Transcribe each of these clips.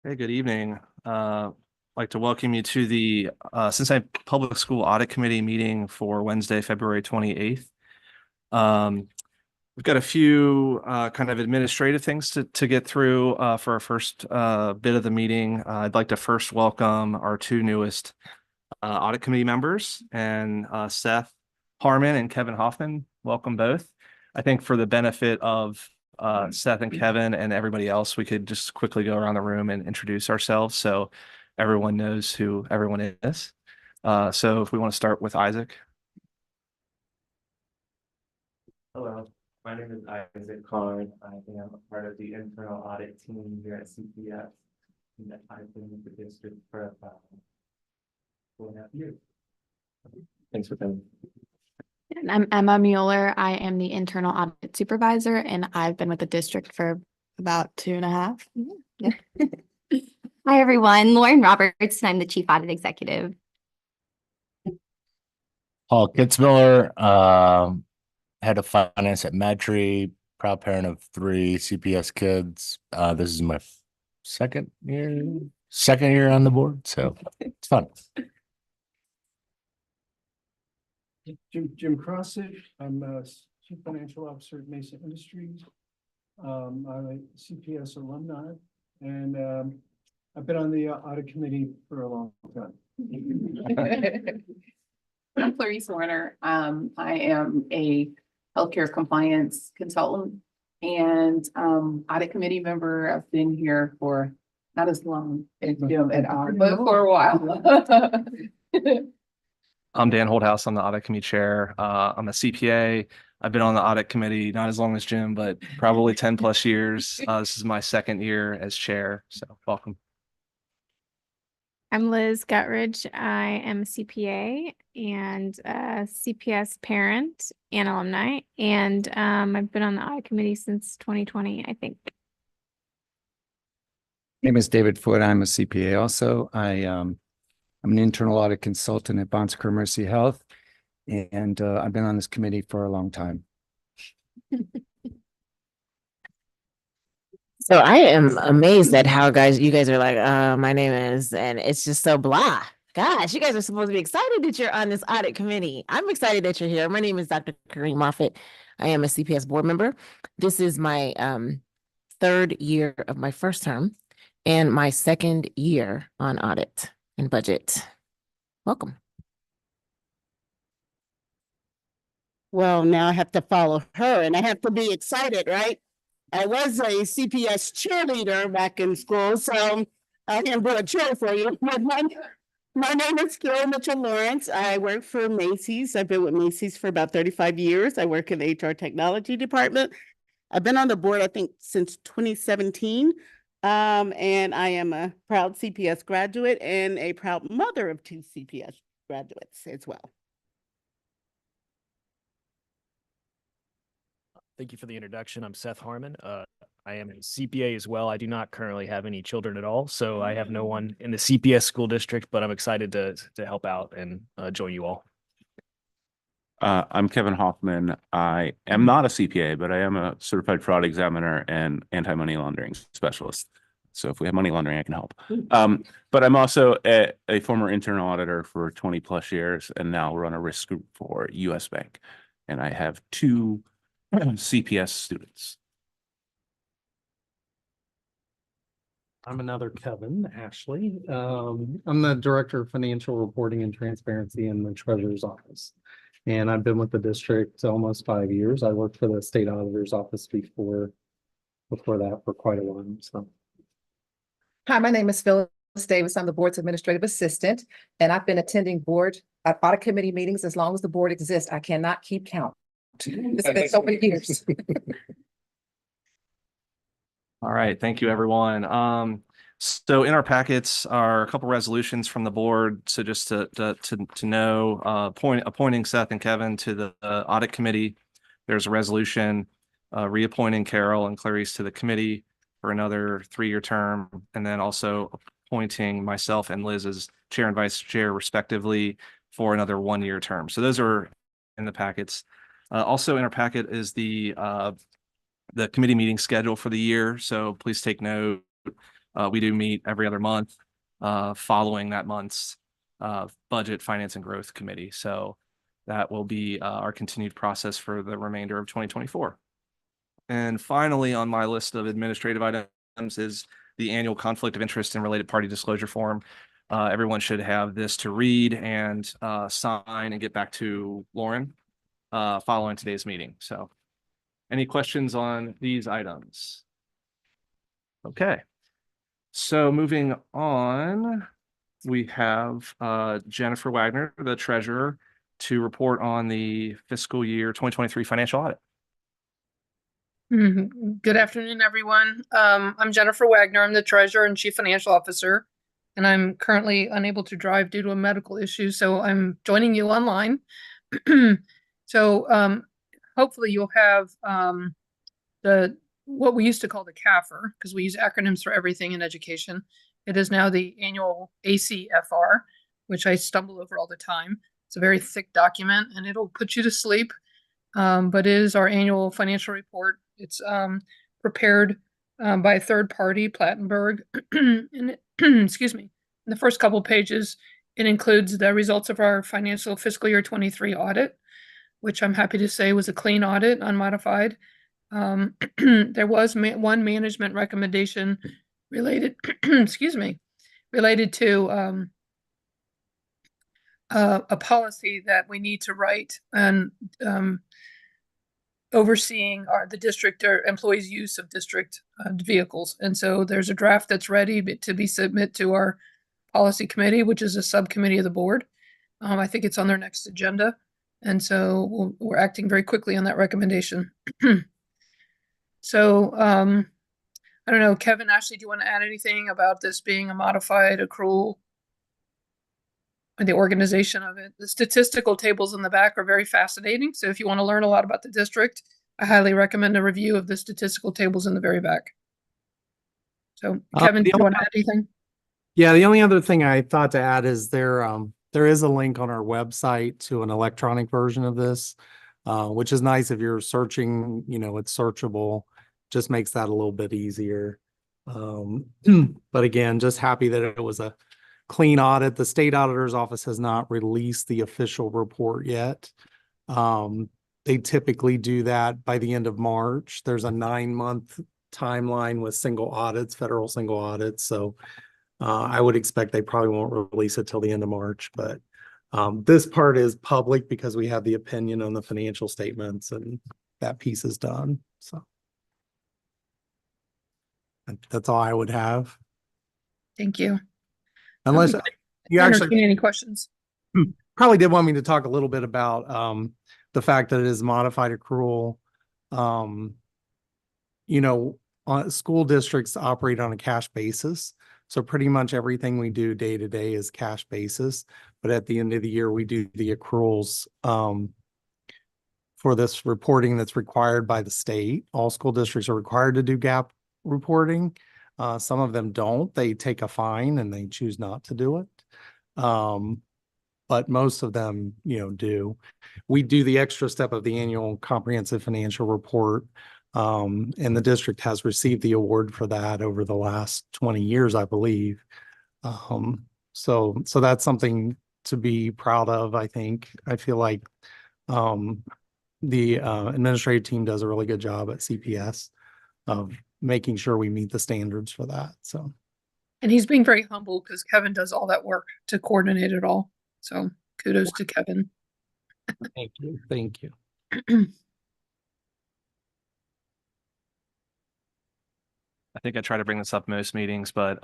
Hey, good evening. I'd like to welcome you to the Cincinnati Public School Audit Committee meeting for Wednesday, February 28th. We've got a few kind of administrative things to get through for our first bit of the meeting. I'd like to first welcome our two newest audit committee members, and Seth Harmon and Kevin Hoffman. Welcome both. I think for the benefit of Seth and Kevin and everybody else, we could just quickly go around the room and introduce ourselves so everyone knows who everyone is. So if we want to start with Isaac. Hello, my name is Isaac Karn. I am a part of the internal audit team here at CPS. And I've been with the district for about 4.5 years. Thanks for coming. And I'm Emma Mueller. I am the internal audit supervisor, and I've been with the district for about 2.5. Yeah. Hi, everyone. Lauren Roberts, and I'm the Chief Audit Executive. Paul Kitzmiller, head of finance at Madtree, proud parent of 3 CPS kids. This is my second year on the board, so it's fun. Jim Crossett. I'm a Chief Financial Officer at Mesa Industries. I'm a CPS alumni, and I've been on the audit committee for a long time. I'm Clarice Warner. I am a healthcare compliance consultant and audit committee member. I've been here for not as long as Jim and I, but for a while. I'm Dan Holdhouse. I'm the audit committee chair. I'm a CPA. I've been on the audit committee not as long as Jim, but probably 10 plus years. This is my second year as chair, so welcome. I'm Liz Guttridge. I am a CPA and a CPS parent and alumni, and I've been on the audit committee since 2020, I think. My name is David Foote. I'm a CPA also. I'm an internal audit consultant at Bon Secours Mercy Health, and I've been on this committee for a long time. So I am amazed at how you guys are like, my name is, and it's just so blah. Gosh, you guys are supposed to be excited that you're on this audit committee. I'm excited that you're here. My name is Dr. Kareem Moffitt. I am a CPS board member. This is my 3rd year of my first term and my 2nd year on audit and budget. Welcome. Well, now I have to follow her and I have to be excited, right? I was a CPS cheerleader back in school, so I can do a cheer for you. My name is Carol Mitchell-Lawrence. I work for Macy's. I've been with Macy's for about 35 years. I work in the HR technology department. I've been on the board, I think, since 2017. And I am a proud CPS graduate and a proud mother of 2 CPS graduates as well. Thank you for the introduction. I'm Seth Harmon. I am a CPA as well. I do not currently have any children at all, so I have no one in the CPS school district, but I'm excited to help out and join you all. I'm Kevin Hoffman. I am not a CPA, but I am a certified fraud examiner and anti-money laundering specialist. So if we have money laundering, I can help. But I'm also a former internal auditor for 20 plus years and now run a risk group for US Bank. And I have 2 CPS students. I'm another Kevin Ashley. I'm the Director of Financial Reporting and Transparency in the Treasurer's Office. And I've been with the district almost 5 years. I worked for the State Auditor's Office before that for quite a while. So. Hi, my name is Phyllis Davis. I'm the board's administrative assistant, and I've been attending board audit committee meetings as long as the board exists. I cannot keep count. It's been so many years. All right, thank you, everyone. So in our packets are a couple resolutions from the board. So just to know, appointing Seth and Kevin to the audit committee. There's a resolution reappointing Carol and Clarice to the committee for another 3-year term, and then also appointing myself and Liz as chair and vice chair respectively for another 1-year term. So those are in the packets. Also in our packet is the committee meeting schedule for the year. So please take note. we do meet every other month following that month's budget, finance, and growth committee. So that will be our continued process for the remainder of 2024. And finally, on my list of administrative items is the annual conflict of interest and related party disclosure form. Everyone should have this to read and sign and get back to Lauren following today's meeting. So any questions on these items? Okay. So moving on, we have Jennifer Wagner, the treasurer, to report on the fiscal year 2023 financial audit. Good afternoon, everyone. I'm Jennifer Wagner. I'm the treasurer and chief financial officer, and I'm currently unable to drive due to a medical issue, so I'm joining you online. So hopefully you'll have what we used to call the CAFR, because we use acronyms for everything in education. It is now the annual ACFR, which I stumble over all the time. It's a very thick document, and it'll put you to sleep. But it is our annual financial report. It's prepared by a third party, Plattenberg. And excuse me. In the first couple pages, it includes the results of our financial fiscal year 23 audit, which I'm happy to say was a clean audit, unmodified. There was one management recommendation related, excuse me, related to a policy that we need to write and overseeing the district or employees' use of district vehicles. And so there's a draft that's ready to be submitted to our policy committee, which is a subcommittee of the board. I think it's on their next agenda. And so we're acting very quickly on that recommendation. So I don't know, Kevin, Ashley, do you want to add anything about this being a modified accrual? And the organization of it. The statistical tables in the back are very fascinating. So if you want to learn a lot about the district, I highly recommend a review of the statistical tables in the very back. So Kevin, do you want to add anything? Yeah, the only other thing I thought to add is there is a link on our website to an electronic version of this, which is nice if you're searching, it's searchable, just makes that a little bit easier. But again, just happy that it was a clean audit. The state auditor's office has not released the official report yet. They typically do that by the end of March. There's a 9-month timeline with single audits, federal single audits. So I would expect they probably won't release it till the end of March. But this part is public because we have the opinion on the financial statements and that piece is done. So that's all I would have. Thank you. Unless you actually any questions. Probably did want me to talk a little bit about the fact that it is modified accrual. School districts operate on a cash basis. So pretty much everything we do day to day is cash basis. But at the end of the year, we do the accruals for this reporting that's required by the state. All school districts are required to do GAAP reporting. Some of them don't. They take a fine and they choose not to do it. But most of them, do. We do the extra step of the annual comprehensive financial report. And the district has received the award for that over the last 20 years, I believe. So that's something to be proud of, I think. I feel like the administrative team does a really good job at CPS of making sure we meet the standards for that. So, and he's being very humble because Kevin does all that work to coordinate it all. So kudos to Kevin. Thank you. Thank you. I think I try to bring this up most meetings, but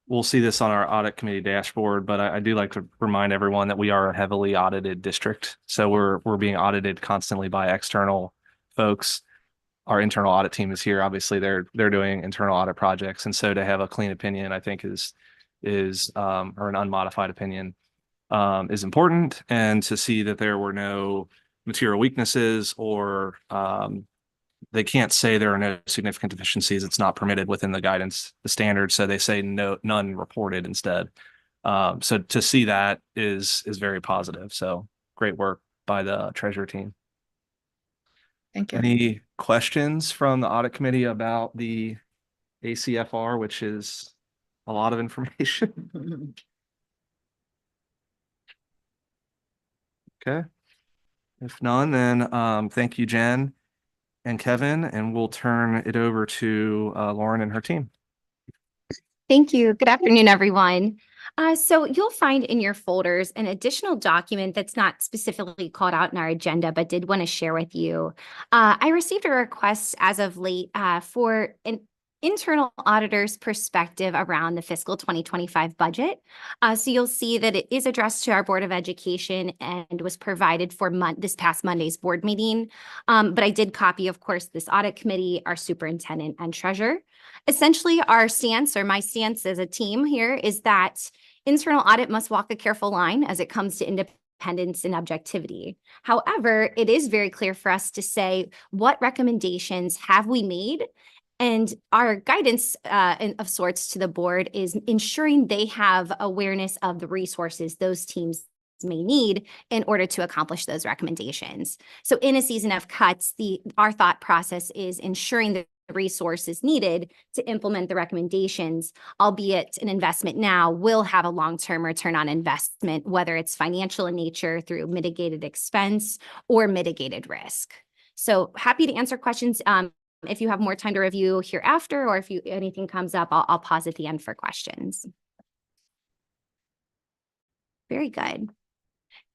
we'll see this on our audit committee dashboard. But I do like to remind everyone that we are a heavily audited district. So we're being audited constantly by external folks. Our internal audit team is here. Obviously, they're doing internal audit projects, and so to have a clean opinion, I think is or an unmodified opinion is important, and to see that there were no material weaknesses or they can't say there are no significant deficiencies. It's not permitted within the guidance, the standards. So they say none reported instead. So to see that is very positive. So great work by the treasurer team. Thank you. Any questions from the audit committee about the ACFR, which is a lot of information. Okay. If none, then thank you, Jen and Kevin, and we'll turn it over to Lauren and her team. Thank you. Good afternoon, everyone. So you'll find in your folders an additional document that's not specifically called out in our agenda, but did want to share with you. I received a request as of late for an internal auditor's perspective around the fiscal 2025 budget. So you'll see that it is addressed to our Board of Education and was provided for this past Monday's board meeting. But I did copy, of course, this audit committee, our superintendent and treasurer. Essentially, our stance, or my stance as a team here, is that internal audit must walk a careful line as it comes to independence and objectivity. However, it is very clear for us to say what recommendations have we made, and our guidance of sorts to the board is ensuring they have awareness of the resources those teams may need in order to accomplish those recommendations. So in a season of cuts, our thought process is ensuring that the resources needed to implement the recommendations, albeit an investment now, will have a long-term return on investment, whether it's financial in nature through mitigated expense or mitigated risk. So happy to answer questions. If you have more time to review hereafter, or if anything comes up, I'll pause at the end for questions. Very good.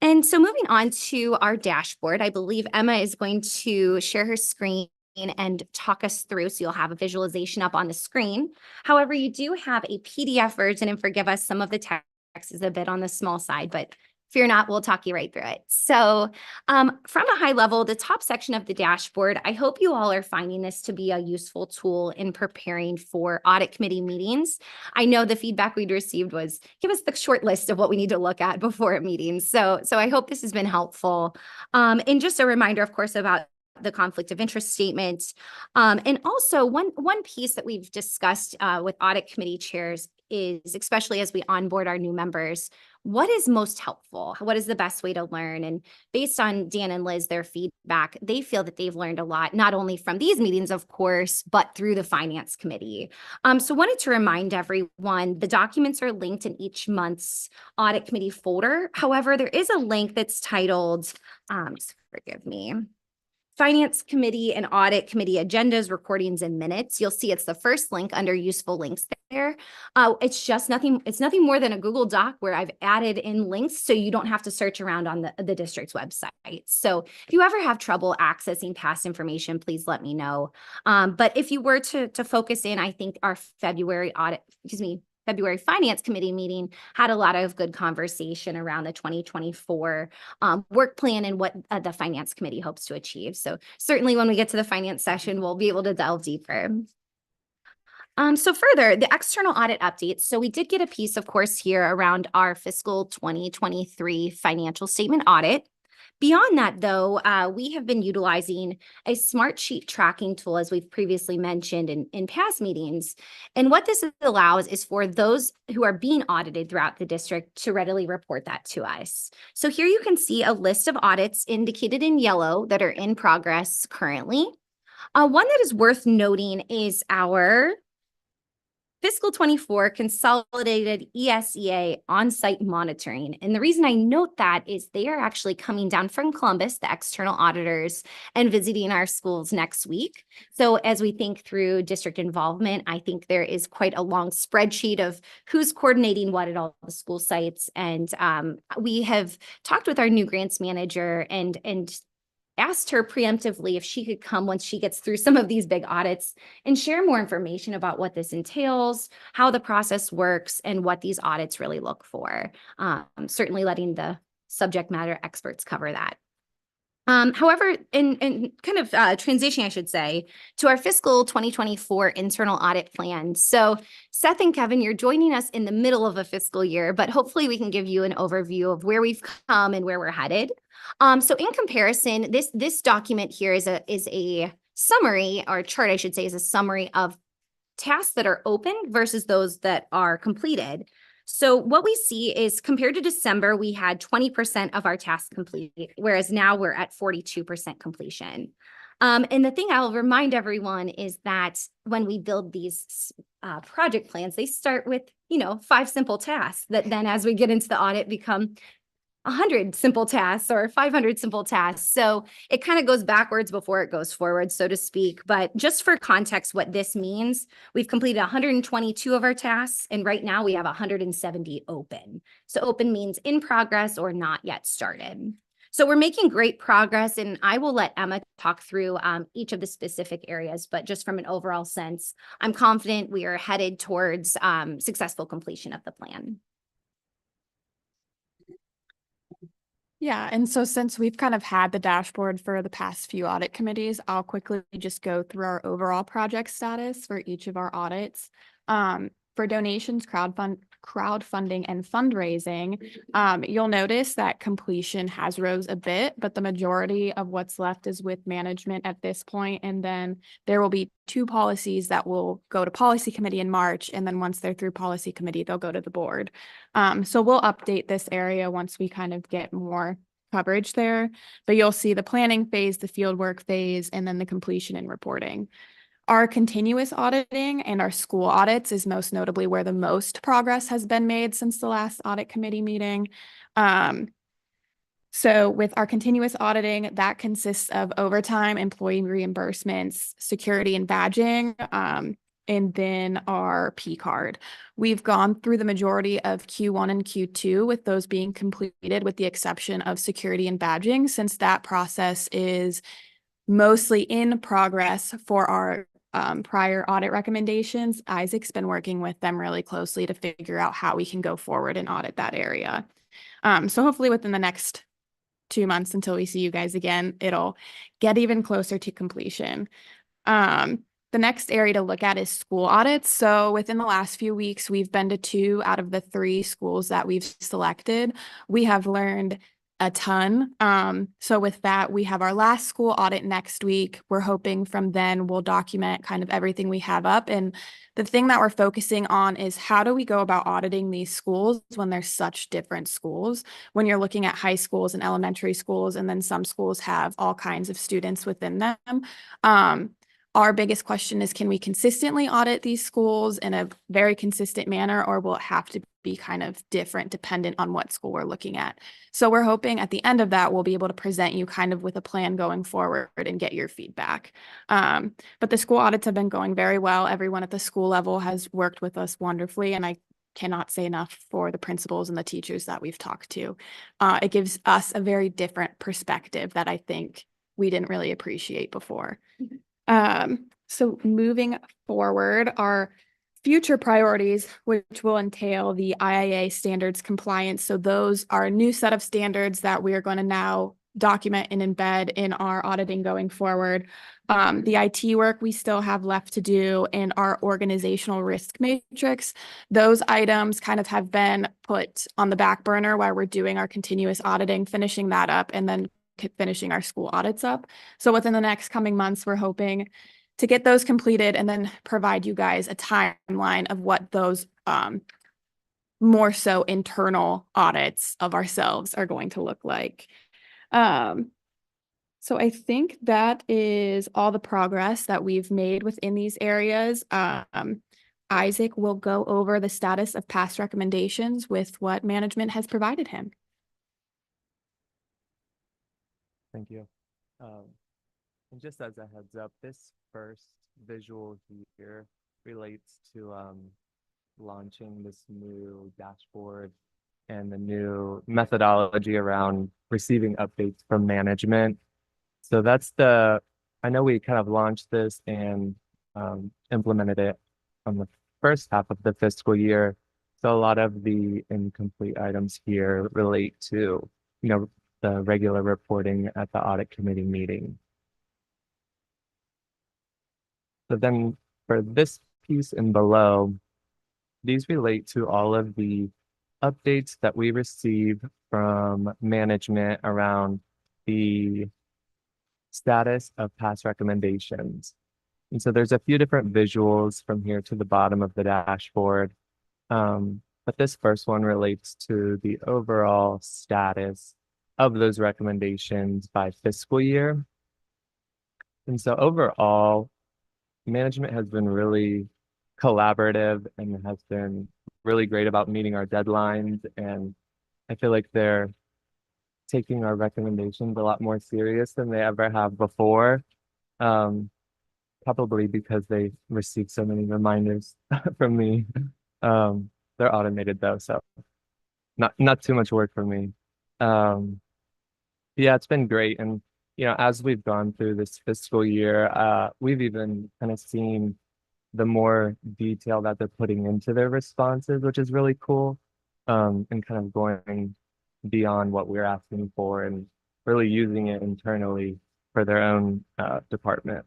And so moving on to our dashboard, I believe Emma is going to share her screen and talk us through, so you'll have a visualization up on the screen. However, you do have a PDF version, and forgive us, some of the text is a bit on the small side, but fear not, we'll talk you right through it. So from a high level, the top section of the dashboard, I hope you all are finding this to be a useful tool in preparing for audit committee meetings. I know the feedback we'd received was, give us the short list of what we need to look at before a meeting. So I hope this has been helpful. And just a reminder, of course, about the conflict of interest statement. And also one piece that we've discussed with audit committee chairs is, especially as we onboard our new members, what is most helpful? What is the best way to learn? And based on Dan and Liz, their feedback, they feel that they've learned a lot, not only from these meetings, of course, but through the finance committee. So wanted to remind everyone, the documents are linked in each month's audit committee folder. However, there is a link that's titled, forgive me, Finance Committee and Audit Committee Agendas, Recordings, and Minutes. You'll see it's the first link under useful links there. It's nothing more than a Google Doc where I've added in links so you don't have to search around on the district's website. So if you ever have trouble accessing past information, please let me know. But if you were to focus in, I think our February Finance Committee meeting had a lot of good conversation around the 2024 work plan and what the Finance Committee hopes to achieve. So certainly when we get to the finance session, we'll be able to delve deeper. So further, the external audit updates. So we did get a piece, of course, here around our fiscal 2023 financial statement audit. Beyond that, though, we have been utilizing a smart sheet tracking tool, as we've previously mentioned in past meetings. And what this allows is for those who are being audited throughout the district to readily report that to us. So here you can see a list of audits indicated in yellow that are in progress currently. One that is worth noting is our fiscal 24 consolidated ESEA on-site monitoring. And the reason I note that is they are actually coming down from Columbus, the external auditors, and visiting our schools next week. So as we think through district involvement, I think there is quite a long spreadsheet of who's coordinating what at all the school sites. And we have talked with our new grants manager and asked her preemptively if she could come once she gets through some of these big audits and share more information about what this entails, how the process works, and what these audits really look for. Certainly letting the subject matter experts cover that. However, in kind of transitioning, I should say, to our fiscal 2024 internal audit plan. So Seth and Kevin, you're joining us in the middle of a fiscal year, but hopefully we can give you an overview of where we've come and where we're headed. So in comparison, this document here is a summary, or chart, I should say, is a summary of tasks that are open versus those that are completed. So what we see is, compared to December, we had 20% of our tasks complete, whereas now we're at 42% completion. And the thing I'll remind everyone is that when we build these project plans, they start with, 5 simple tasks that then as we get into the audit become 100 simple tasks or 500 simple tasks. So it kind of goes backwards before it goes forward, so to speak. But just for context, what this means, we've completed 122 of our tasks, and right now we have 170 open. So open means in progress or not yet started. So we're making great progress, and I will let Emma talk through each of the specific areas, but just from an overall sense, I'm confident we are headed towards successful completion of the plan. Yeah, and so since we've kind of had the dashboard for the past few audit committees, I'll quickly just go through our overall project status for each of our audits. For donations, crowdfunding, and fundraising, you'll notice that completion has rose a bit, but the majority of what's left is with management at this point. And then there will be 2 policies that will go to policy committee in March. And then once they're through policy committee, they'll go to the board. So we'll update this area once we kind of get more coverage there, but you'll see the planning phase, the field work phase, and then the completion and reporting. Our continuous auditing and our school audits is most notably where the most progress has been made since the last audit committee meeting. So with our continuous auditing, that consists of overtime, employee reimbursements, security and badging, and then our P card. We've gone through the majority of Q1 and Q2 with those being completed with the exception of security and badging, since that process is mostly in progress for our prior audit recommendations. Isaac's been working with them really closely to figure out how we can go forward and audit that area. So hopefully within the next 2 months until we see you guys again, it'll get even closer to completion. The next area to look at is school audits. So within the last few weeks, we've been to 2 out of the 3 schools that we've selected. We have learned a ton. So with that, we have our last school audit next week. We're hoping from then we'll document kind of everything we have up. And the thing that we're focusing on is how do we go about auditing these schools when they're such different schools? When you're looking at high schools and elementary schools, and then some schools have all kinds of students within them. Our biggest question is, can we consistently audit these schools in a very consistent manner, or will it have to be kind of different dependent on what school we're looking at? So we're hoping at the end of that, we'll be able to present you kind of with a plan going forward and get your feedback. But the school audits have been going very well. Everyone at the school level has worked with us wonderfully, and I cannot say enough for the principals and the teachers that we've talked to. It gives us a very different perspective that I think we didn't really appreciate before. So moving forward, our future priorities, which will entail the IIA standards compliance. So those are a new set of standards that we are going to now document and embed in our auditing going forward. The IT work we still have left to do in our organizational risk matrix. Those items kind of have been put on the back burner while we're doing our continuous auditing, finishing that up, and then finishing our school audits up. So within the next coming months, we're hoping to get those completed and then provide you guys a timeline of what those more so internal audits of ourselves are going to look like. So I think that is all the progress that we've made within these areas. Isaac will go over the status of past recommendations with what management has provided him. Thank you. And just as a heads up, this first visual here relates to launching this new dashboard and the new methodology around receiving updates from management. So that's I know we kind of launched this and implemented it on the first half of the fiscal year. So a lot of the incomplete items here relate to, the regular reporting at the audit committee meeting. So then for this piece and below, these relate to all of the updates that we receive from management around the status of past recommendations. And so there's a few different visuals from here to the bottom of the dashboard. But this first one relates to the overall status of those recommendations by fiscal year. And so overall, management has been really collaborative and has been really great about meeting our deadlines. And I feel like they're taking our recommendations a lot more serious than they ever have before. Um, Probably because they received so many reminders from me. They're automated though, so not too much work for me. Um, yeah, it's been great. And as we've gone through this fiscal year, we've even kind of seen the more detail that they're putting into their responses, which is really cool. And kind of going beyond what we're asking for and really using it internally for their own department.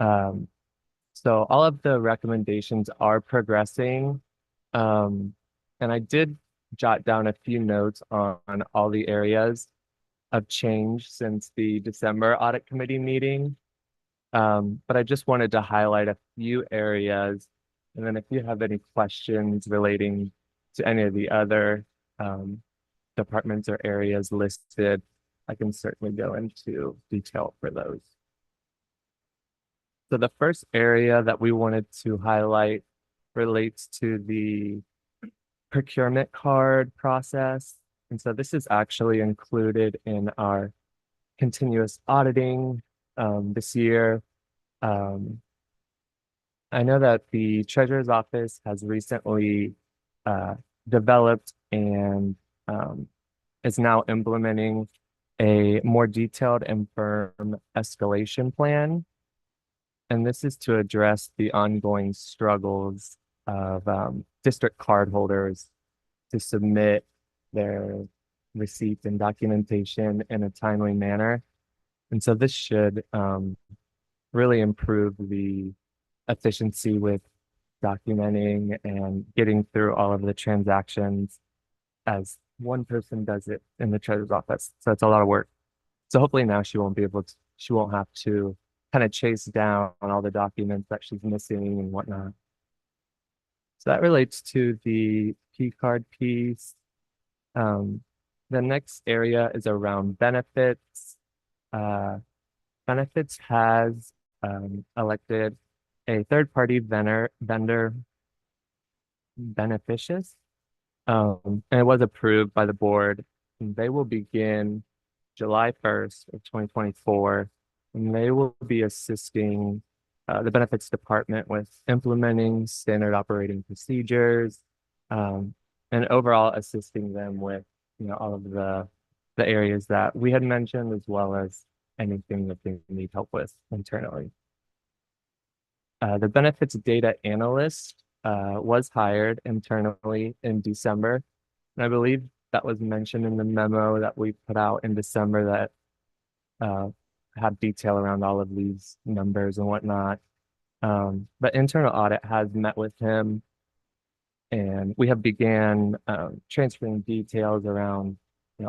Um, so all of the recommendations are progressing. Um, and I did jot down a few notes on all the areas of change since the December audit committee meeting. But I just wanted to highlight a few areas. And then if you have any questions relating to any of the other departments or areas listed, I can certainly go into detail for those. So the first area that we wanted to highlight relates to the procurement card process. And so this is actually included in our continuous auditing this year. I know that the Treasurer's Office has recently developed and is now implementing a more detailed and firm escalation plan. And this is to address the ongoing struggles of district cardholders to submit their receipts and documentation in a timely manner. And so this should really improve the efficiency with documenting and getting through all of the transactions as one person does it in the treasurer's office. So it's a lot of work. So hopefully now she won't have to kind of chase down on all the documents that she's missing and whatnot. So that relates to the P card piece. The next area is around benefits. Benefits has elected a third-party vendor beneficious, and it was approved by the board. And they will begin July 1st of 2024, and they will be assisting the benefits department with implementing standard operating procedures, and overall assisting them with all of the areas that we had mentioned, as well as anything that they need help with internally. The benefits data analyst was hired internally in December. And I believe that was mentioned in the memo that we put out in December that had detail around all of these numbers and whatnot. But internal audit has met with him, and we have began transferring details around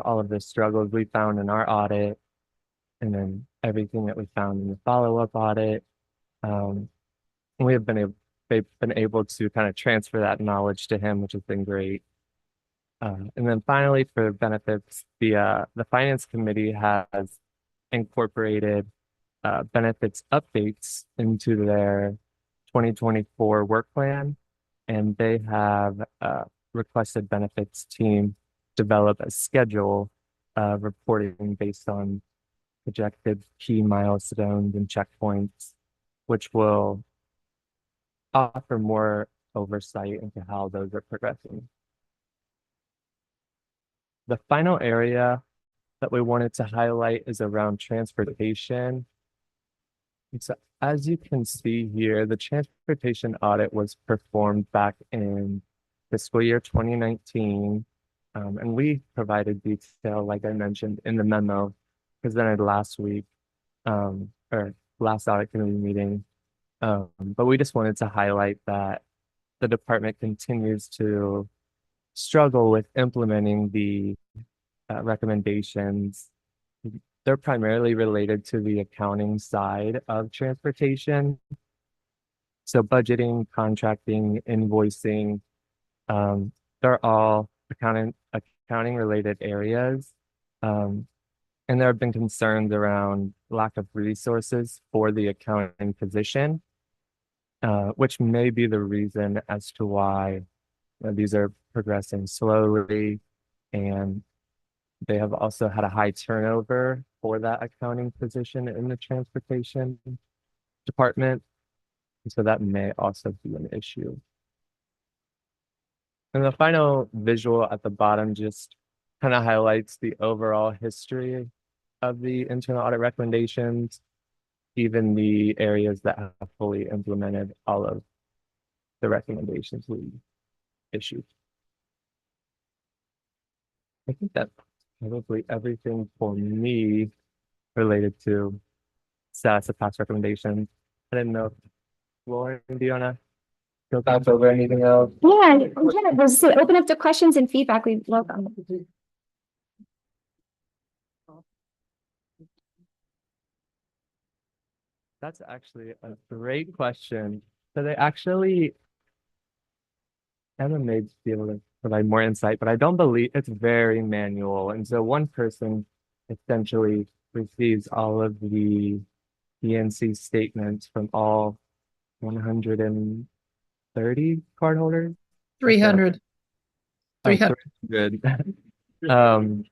all of the struggles we found in our audit, and then everything that we found in the follow-up audit. We have they've been able to kind of transfer that knowledge to him, which has been great. And then finally, for benefits, the finance committee has incorporated benefits updates into their 2024 work plan, and they have requested benefits team develop a schedule reporting based on projected key milestones and checkpoints, which will offer more oversight into how those are progressing. The final area that we wanted to highlight is around transportation. And so as you can see here, the transportation audit was performed back in fiscal year 2019. And we provided detail, like I mentioned, in the memo presented last week, or last audit committee meeting. But we just wanted to highlight that the department continues to struggle with implementing the recommendations. They're primarily related to the accounting side of transportation. So budgeting, contracting, invoicing, they're all accounting related areas. And there have been concerns around lack of resources for the accounting position, which may be the reason as to why these are progressing slowly. And they have also had a high turnover for that accounting position in the transportation department. And so that may also be an issue. And the final visual at the bottom just kind of highlights the overall history of the internal audit recommendations, even the areas that have fully implemented all of the recommendations we issued. I think that's probably everything for me related to status of past recommendations. I didn't know, Lauren, do you wanna go back over anything else? Yeah, we'll just open up to questions and feedback. We welcome. That's actually a great question. So they actually, Emma may be able to provide more insight, but I don't believe it's very manual. And so one person essentially receives all of the ENC statements from all 130 cardholders. 300. Oh, 300. 300.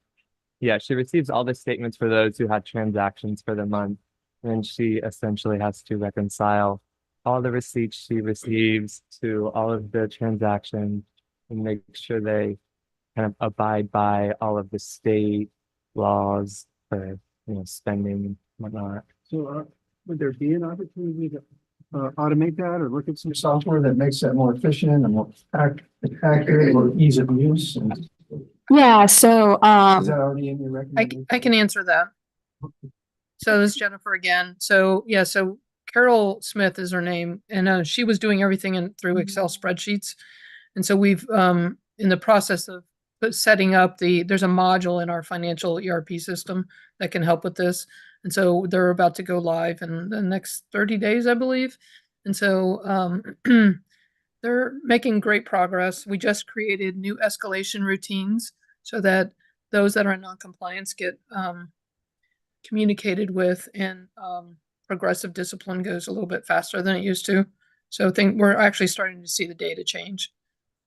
Yeah, she receives all the statements for those who had transactions for the month. And she essentially has to reconcile all the receipts she receives to all of the transactions and make sure they kind of abide by all of the state laws for, spending and whatnot. So would there be an opportunity to automate that or look at some software that makes that more efficient and more accurate or ease of use? Yeah, so Is that already in your recommendation? I can answer that. So this is Jennifer again. So yeah, so Carol Smith is her name, and she was doing everything through Excel spreadsheets. And so we've in the process of setting up there's a module in our financial ERP system that can help with this. And so they're about to go live in the next 30 days, I believe. And so they're making great progress. We just created new escalation routines so that those that are in non-compliance get communicated with, and progressive discipline goes a little bit faster than it used to. So I think we're actually starting to see the data change.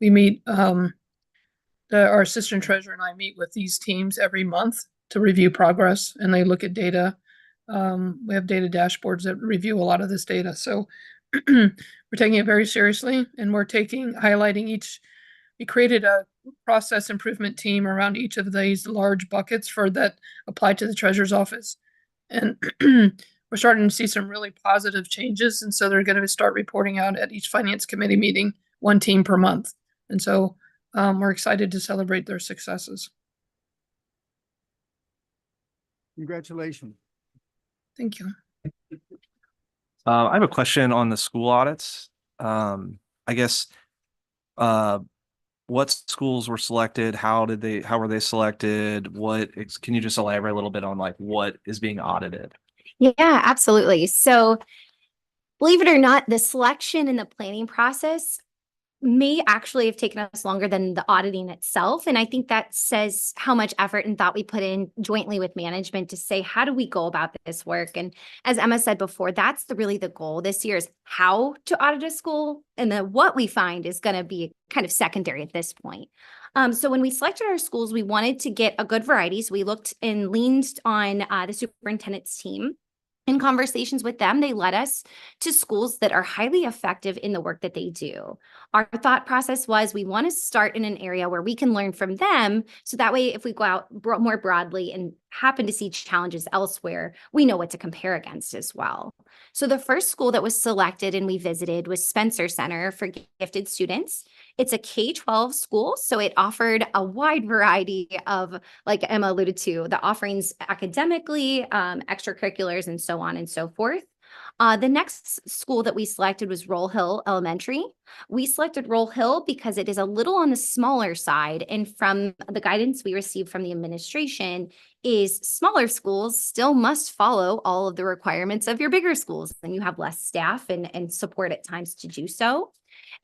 We meet, our assistant treasurer and I meet with these teams every month to review progress, and they look at data. We have data dashboards that review a lot of this data. So we're taking it very seriously, and we're highlighting each. We created a process improvement team around each of these large buckets that apply to the treasurer's office. And we're starting to see some really positive changes. And so they're going to start reporting out at each finance committee meeting, one team per month. And so we're excited to celebrate their successes. Congratulations. Thank you. I have a question on the school audits. I guess, what schools were selected? How were they selected? Can you just elaborate a little bit on what is being audited? Yeah, absolutely. So believe it or not, the selection and the planning process may actually have taken us longer than the auditing itself. And I think that says how much effort and thought we put in jointly with management to say, how do we go about this work? And as Emma said before, that's really the goal this year, is how to audit a school. And then what we find is going to be kind of secondary at this point. So when we selected our schools, we wanted to get a good variety. So we looked and leaned on the superintendent's team. In conversations with them, they led us to schools that are highly effective in the work that they do. Our thought process was, we want to start in an area where we can learn from them. So that way, if we go out more broadly and happen to see challenges elsewhere, we know what to compare against as well. So the first school that was selected and we visited was Spencer Center for Gifted Students. It's a K-12 school, so it offered a wide variety of, like Emma alluded to, the offerings academically, extracurriculars, and so on and so forth. The next school that we selected was Roll Hill Elementary. We selected Roll Hill because it is a little on the smaller side, and from the guidance we received from the administration is smaller schools still must follow all of the requirements of your bigger schools, and you have less staff and support at times to do so.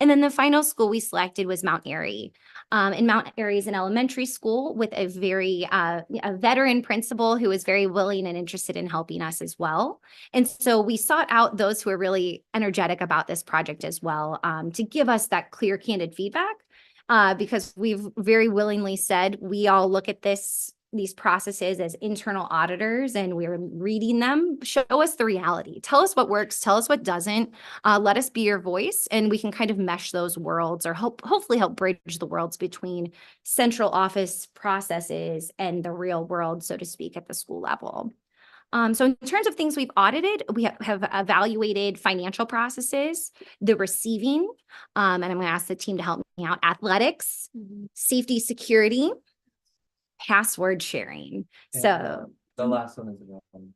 And then the final school we selected was Mount Airy. And Mount Airy is an elementary school with a a veteran principal who is very willing and interested in helping us as well. And so we sought out those who are really energetic about this project as well, to give us that clear, candid feedback. Because we've very willingly said, we all look at these processes as internal auditors and we're reading them. Show us the reality. Tell us what works, tell us what doesn't. Let us be your voice and we can kind of mesh those worlds or hopefully help bridge the worlds between central office processes and the real world, so to speak, at the school level. So in terms of things we've audited, we have evaluated financial processes, the receiving, and I'm going to ask the team to help me out, athletics, safety, security, password sharing. So the last one is around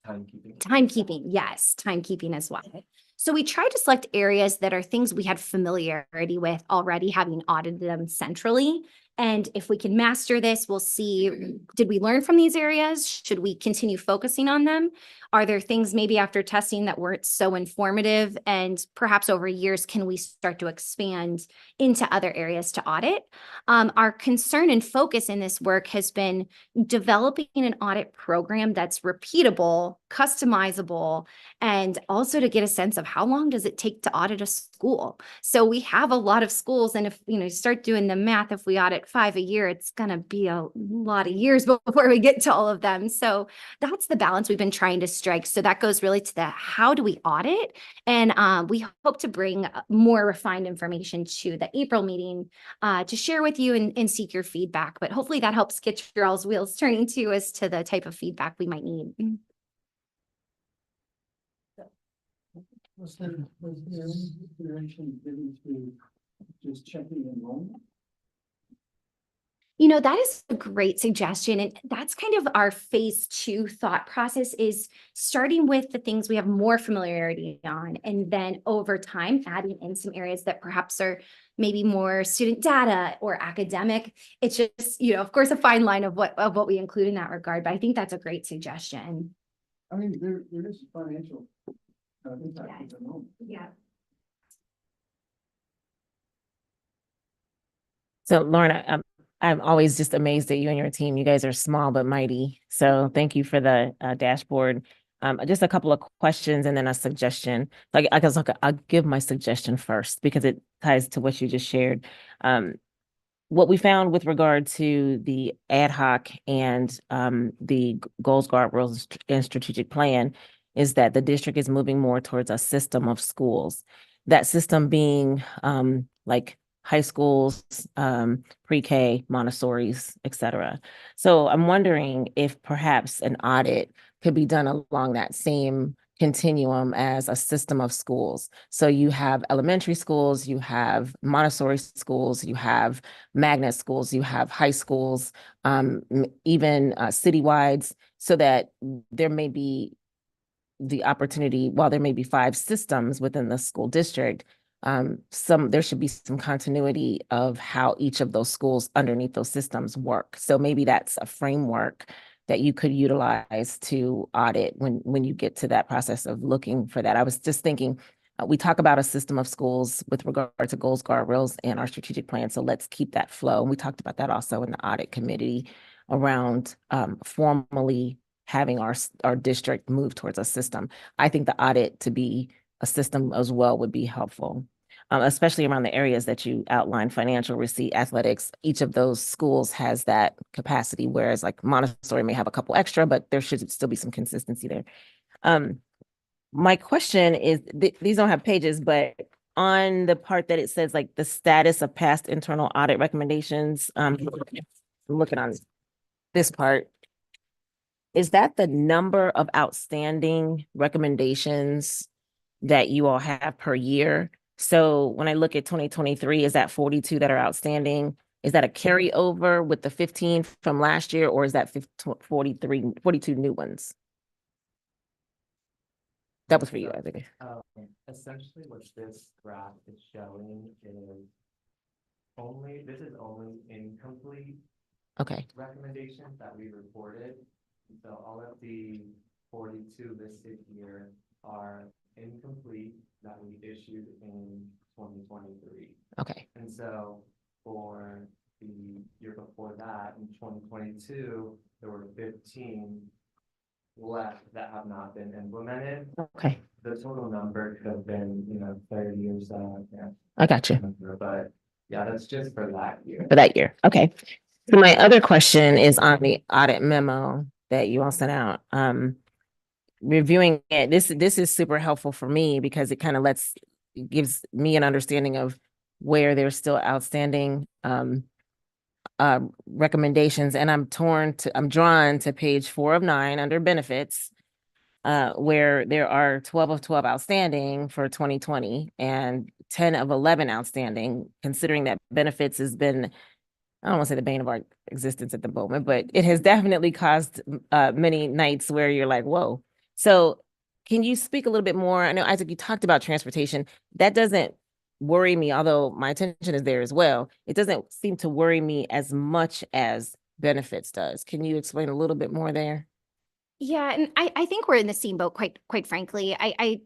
timekeeping. Timekeeping, yes, timekeeping as well. So we tried to select areas that are things we had familiarity with already, having audited them centrally. And if we can master this, we'll see, did we learn from these areas? Should we continue focusing on them? Are there things maybe after testing that weren't so informative? And perhaps over years, can we start to expand into other areas to audit? Our concern and focus in this work has been developing an audit program that's repeatable, customizable, and also to get a sense of how long does it take to audit a school. So we have a lot of schools, and if you start doing the math, if we audit 5 a year, it's going to be a lot of years before we get to all of them. So that's the balance we've been trying to strike. So that goes really to the how do we audit, and we hope to bring more refined information to the April meeting to share with you and seek your feedback. But hopefully that helps get your all's wheels turning too as to the type of feedback we might need. Was there any consideration given to just checking enrollment? That is a great suggestion. And that's kind of our phase 2 thought process, is starting with the things we have more familiarity on. And then over time, adding in some areas that perhaps are maybe more student data or academic. It's just, of course, a fine line of what we include in that regard. But I think that's a great suggestion. I mean, there is financial impact of enrollment. Yeah. So Lauren, I'm always just amazed at you and your team. You guys are small but mighty. So thank you for the dashboard. Just a couple of questions and then a suggestion. I guess I'll give my suggestion first because it ties to what you just shared. What we found with regard to the ad hoc and the goals, guardrails, and strategic plan is that the district is moving more towards a system of schools. That system being like high schools, pre-K, Montessori's, et cetera. So I'm wondering if perhaps an audit could be done along that same continuum as a system of schools. So you have elementary schools, you have Montessori schools, you have magnet schools, you have high schools, even citywides, so that there may be the opportunity, while there may be 5 systems within the school district, there should be some continuity of how each of those schools underneath those systems work. So maybe that's a framework that you could utilize to audit when you get to that process of looking for that. I was just thinking, we talk about a system of schools with regard to goals, guardrails, and our strategic plan. So let's keep that flow. And we talked about that also in the audit committee around formally having our district move towards a system. I think the audit to be a system as well would be helpful, especially around the areas that you outlined, financial, receipt, athletics. Each of those schools has that capacity, whereas like Montessori may have a couple extra, but there should still be some consistency there. My question is, these don't have pages, but on the part that it says like the status of past internal audit recommendations, I'm looking on this part. Is that the number of outstanding recommendations that you all have per year? So when I look at 2023, is that 42 that are outstanding? Is that a carryover with the 15 from last year, or is that 42 new ones? That was for you, I think. Essentially what this graph is showing is this is only incomplete recommendations that we reported. So all of the 42 listed here are incomplete that we issued in 2023. Okay. And so for the year before that, in 2022, there were 15 left that have not been implemented. Okay. The total number could have been, 30 or so. Yeah. I got you. But yeah, that's just for that year. For that year. Okay. So my other question is on the audit memo that you all sent out. Reviewing it, this is super helpful for me because it kind of gives me an understanding of where there's still outstanding recommendations. And I'm drawn to page 4 of 9 under benefits, where there are 12 of 12 outstanding for 2020 and 10 of 11 outstanding, considering that benefits has been, I don't want to say the bane of our existence at the moment, but it has definitely caused many nights where you're like, whoa. So can you speak a little bit more? I know, Isaac, you talked about transportation. That doesn't worry me, although my attention is there as well. It doesn't seem to worry me as much as benefits does. Can you explain a little bit more there? Yeah, and I think we're in the same boat, quite frankly.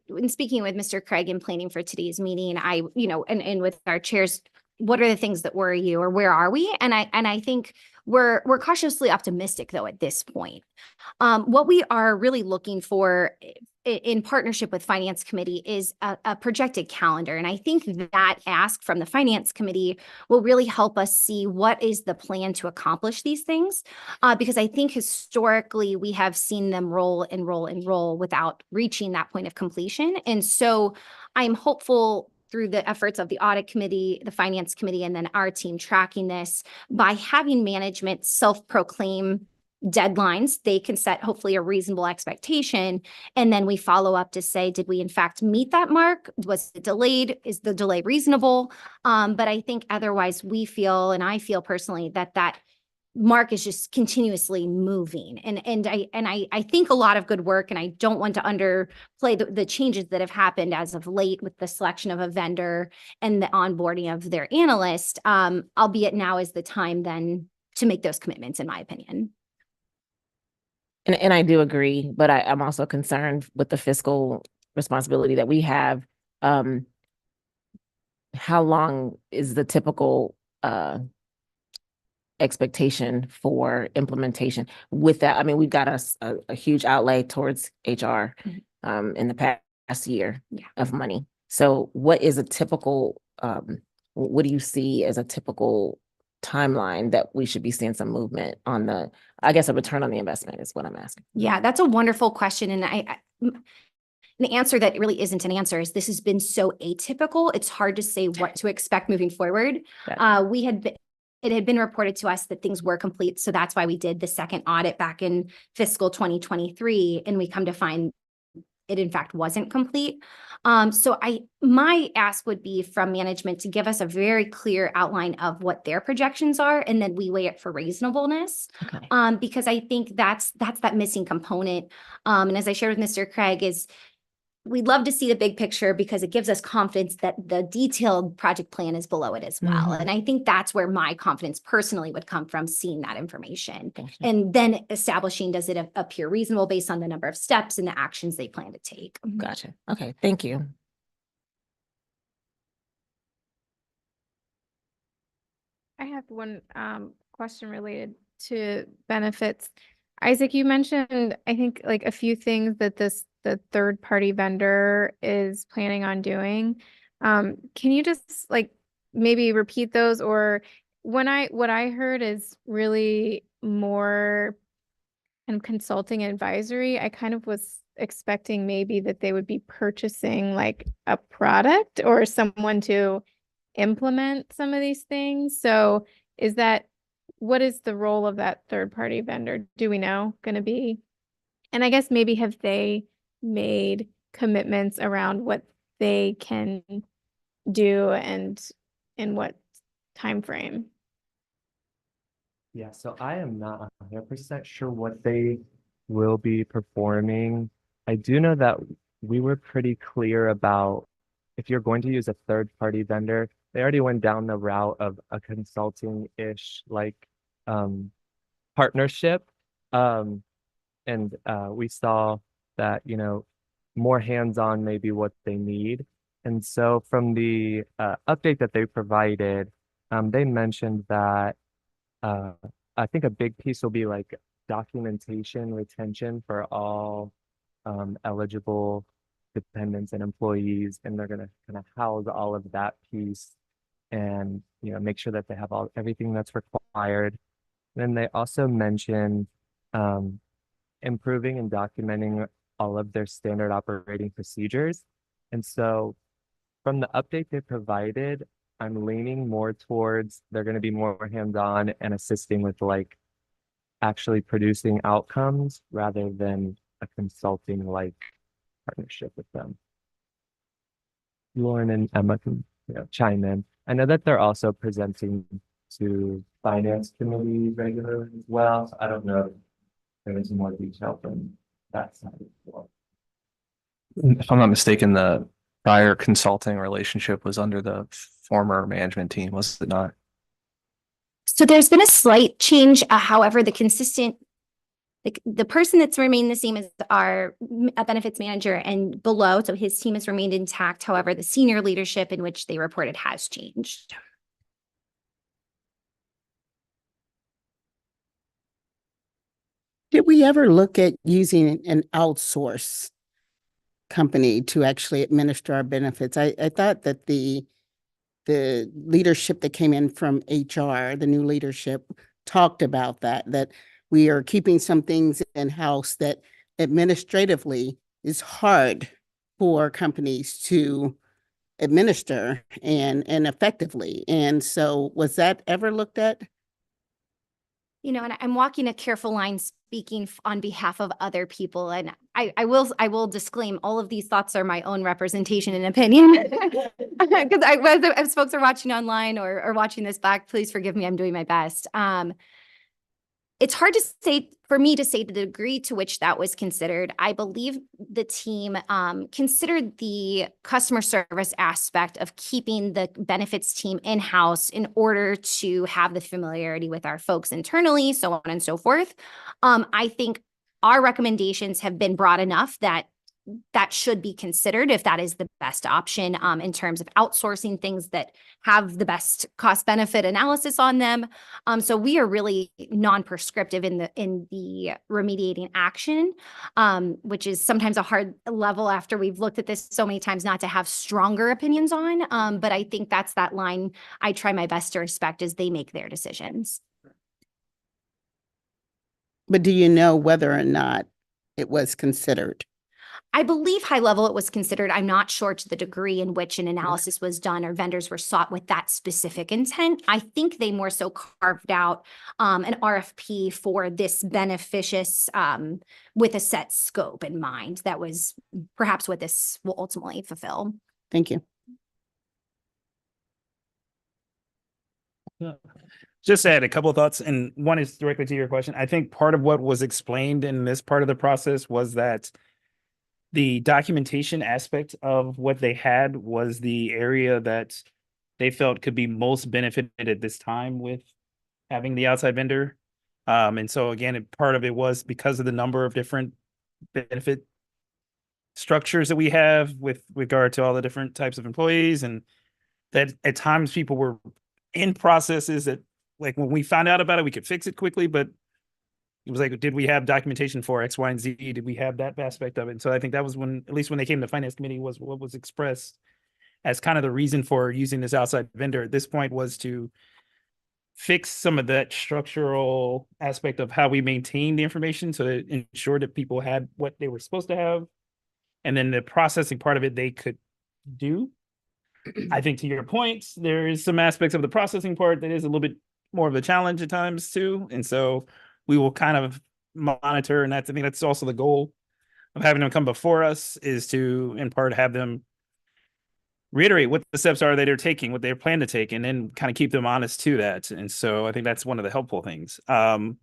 In speaking with Mr. Craig and planning for today's meeting, and with our chairs, what are the things that worry you, or where are we? And I think we're cautiously optimistic though at this point. What we are really looking for in partnership with Finance Committee is a projected calendar. And I think that ask from the Finance Committee will really help us see what is the plan to accomplish these things. Because I think historically we have seen them roll and roll and roll without reaching that point of completion. And so I'm hopeful through the efforts of the Audit Committee, the Finance Committee, and then our team tracking this, by having management self-proclaim deadlines, they can set hopefully a reasonable expectation. And then we follow up to say, did we in fact meet that mark? Was it delayed? Is the delay reasonable? But I think otherwise we feel, and I feel personally, that mark is just continuously moving. And I think a lot of good work, and I don't want to underplay the changes that have happened as of late with the selection of a vendor and the onboarding of their analyst, albeit now is the time then to make those commitments, in my opinion. And I do agree, but I'm also concerned with the fiscal responsibility that we have. How long is the typical expectation for implementation? With that, I mean, we've got a huge outlay towards HR in the past year of money. So what is a typical, what do you see as a typical timeline that we should be seeing some movement on a return on the investment is what I'm asking. Yeah, that's a wonderful question. And the answer that really isn't an answer is this has been so atypical. It's hard to say what to expect moving forward. It had been reported to us that things were complete. So that's why we did the second audit back in fiscal 2023. And we come to find it in fact wasn't complete. So my ask would be from management to give us a very clear outline of what their projections are, and then we weigh it for reasonableness. Okay. Because I think that's that missing component. And as I shared with Mr. Craig, is we'd love to see the big picture because it gives us confidence that the detailed project plan is below it as well. And I think that's where my confidence personally would come from, seeing that information. And then establishing, does it appear reasonable based on the number of steps and the actions they plan to take? Gotcha. Okay, thank you. I have one question related to benefits. Isaac, you mentioned, I think, like a few things that the third party vendor is planning on doing. Can you just like maybe repeat those? Or what I heard is really more and consulting advisory. I kind of was expecting maybe that they would be purchasing like a product or someone to implement some of these things. So what is the role of that third party vendor? Do we know going to be? And I guess maybe have they made commitments around what they can do and in what time frame? Yeah, so I am not 100% sure what they will be performing. I do know that we were pretty clear about if you're going to use a third-party vendor, they already went down the route of a consulting-ish partnership. And we saw that, more hands-on maybe what they need. And so from the update that they provided, they mentioned that uh, I think a big piece will be like documentation retention for all eligible dependents and employees, and they're going to kind of house all of that piece and make sure that they have everything that's required. Then they also mentioned um, improving and documenting all of their standard operating procedures. And so from the update they provided, I'm leaning more towards they're going to be more hands-on and assisting with like actually producing outcomes rather than a consulting like partnership with them. Lauren and Emma can chime in. I know that they're also presenting to finance committee regularly as well. So I don't know if there is more detail from that side as well. If I'm not mistaken, the prior consulting relationship was under the former management team, was it not? So there's been a slight change. However, the person that's remained the same as our benefits manager and below, so his team has remained intact. However, the senior leadership in which they reported has changed. Did we ever look at using an outsource company to actually administer our benefits? I thought that the leadership that came in from HR, the new leadership, talked about that we are keeping some things in-house that administratively is hard for companies to administer and effectively. And so was that ever looked at? And I'm walking a careful line speaking on behalf of other people. And I will disclaim all of these thoughts are my own representation and opinion. Because as folks are watching online or watching this back, please forgive me, I'm doing my best. It's hard to say for me to say the degree to which that was considered. I believe the team considered the customer service aspect of keeping the benefits team in-house in order to have the familiarity with our folks internally, so on and so forth. I think our recommendations have been broad enough that should be considered if that is the best option in terms of outsourcing things that have the best cost benefit analysis on them. So we are really non-prescriptive in the remediating action, which is sometimes a hard level after we've looked at this so many times not to have stronger opinions on. But I think that's that line I try my best to respect as they make their decisions. But do you know whether or not it was considered? I believe high level it was considered. I'm not sure to the degree in which an analysis was done or vendors were sought with that specific intent. I think they more so carved out an RFP for this beneficious with a set scope in mind. That was perhaps what this will ultimately fulfill. Thank you. Just add a couple of thoughts, and one is directly to your question. I think part of what was explained in this part of the process was that the documentation aspect of what they had was the area that they felt could be most benefited at this time with having the outside vendor. And so again, part of it was because of the number of different benefit structures that we have with regard to all the different types of employees, and that at times people were in processes that, like, when we found out about it, we could fix it quickly, but it was like, did we have documentation for X, Y, and Z? Did we have that aspect of it? And so I think that was when, at least when they came to finance committee, was what was expressed as kind of the reason for using this outside vendor at this point, was to fix some of that structural aspect of how we maintain the information to ensure that people had what they were supposed to have. And then the processing part of it, they could do. I think to your point, there is some aspects of the processing part that is a little bit more of a challenge at times too. And so we will kind of monitor, and I think that's also the goal of having them come before us, is to, in part, have them reiterate what the steps are that they're taking, what they plan to take, and then kind of keep them honest to that. And so I think that's one of the helpful things. I